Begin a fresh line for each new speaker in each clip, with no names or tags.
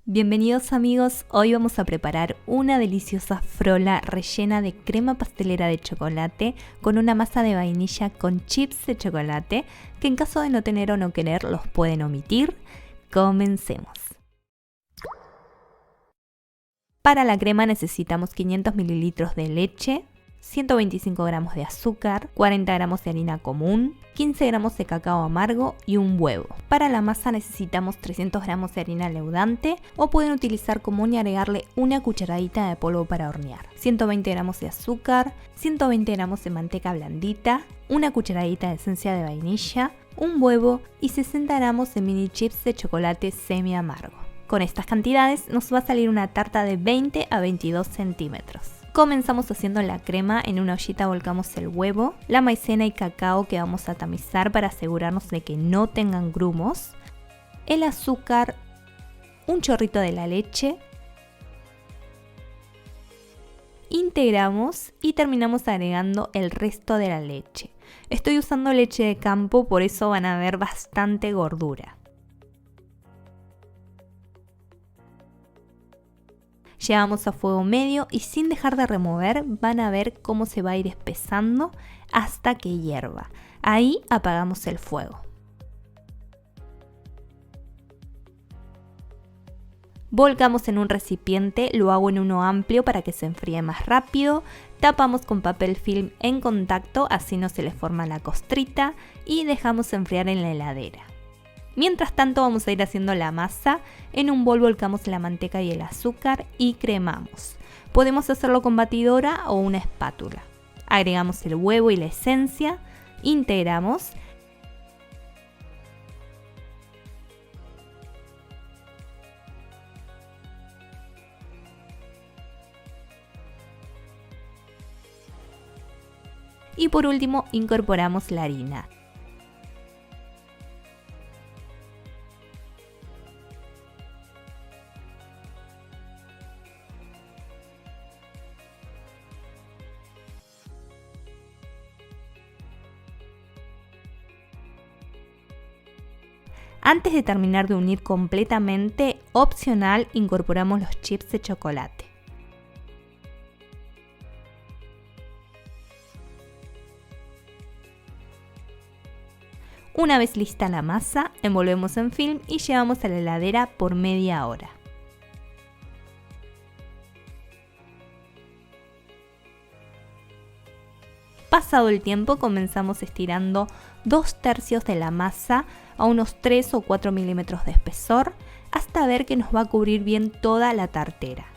Bienvenidos amigos, hoy vamos a preparar una deliciosa frola rellena de crema pastelera de chocolate con una masa de vainilla con chips de chocolate que en caso de no tener o no querer los pueden omitir. Comencemos. Para la crema necesitamos 500 ml de leche, 125 gramos de azúcar, 40 gramos de harina común, 15 gramos de cacao amargo y un huevo. Para la masa necesitamos 300 gramos de harina leudante o pueden utilizar común y agregarle una cucharadita de polvo para hornear, 120 gramos de azúcar, 120 gramos de manteca blandita, una cucharadita de esencia de vainilla, un huevo y 60 gramos de mini chips de chocolate semi amargo. Con estas cantidades nos va a salir una tarta de 20 a 22 centímetros. Comenzamos haciendo la crema. En una ollita volcamos el huevo, la maicena y cacao que vamos a tamizar para asegurarnos de que no tengan grumos, el azúcar, un chorrito de la leche, integramos y terminamos agregando el resto de la leche. Estoy usando leche de campo, por eso van a ver bastante gordura. Llevamos a fuego medio y sin dejar de remover van a ver cómo se va a ir espesando hasta que hierva. Ahí apagamos el fuego. Volcamos en un recipiente, lo hago en uno amplio para que se enfríe más rápido. Tapamos con papel film en contacto, así no se le forma la costrita y dejamos enfriar en la heladera. Mientras tanto vamos a ir haciendo la masa. En un bol volcamos la manteca y el azúcar y cremamos. Podemos hacerlo con batidora o una espátula. Agregamos el huevo y la esencia, integramos. Y por último incorporamos la harina. Antes de terminar de unir completamente, opcional, incorporamos los chips de chocolate. Una vez lista la masa, envolvemos en film y llevamos a la heladera por media hora. Pasado el tiempo comenzamos estirando 2/3 de la masa a unos 3 o 4 milímetros de espesor hasta ver que nos va a cubrir bien toda la tartera.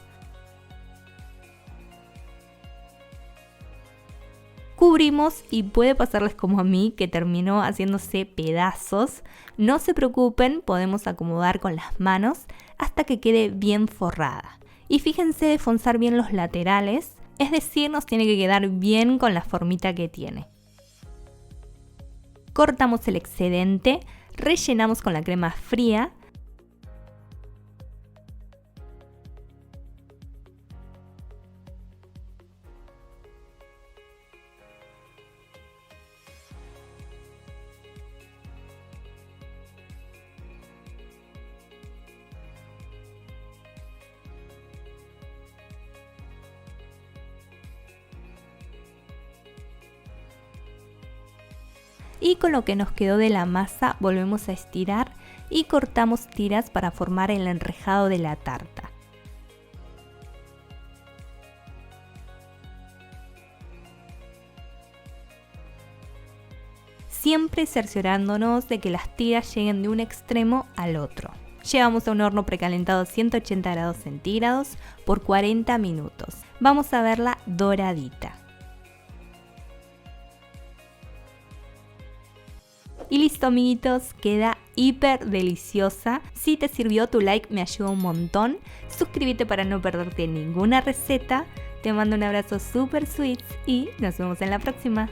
Cubrimos y puede pasarles como a mí que terminó haciéndose pedazos. No se preocupen, podemos acomodar con las manos hasta que quede bien forrada. Y fíjense de fonzar bien los laterales. Es decir, nos tiene que quedar bien con la formita que tiene. Cortamos el excedente, rellenamos con la crema fría. Y con lo que nos quedó de la masa volvemos a estirar y cortamos tiras para formar el enrejado de la tarta. Siempre cerciorándonos de que las tiras lleguen de un extremo al otro. Llevamos a un horno precalentado a 180 grados centígrados por 40 minutos. Vamos a verla doradita. Y listo amiguitos, queda hiper deliciosa. Si te sirvió, tu like me ayuda un montón. Suscríbete para no perderte ninguna receta. Te mando un abrazo super sweet y nos vemos en la próxima.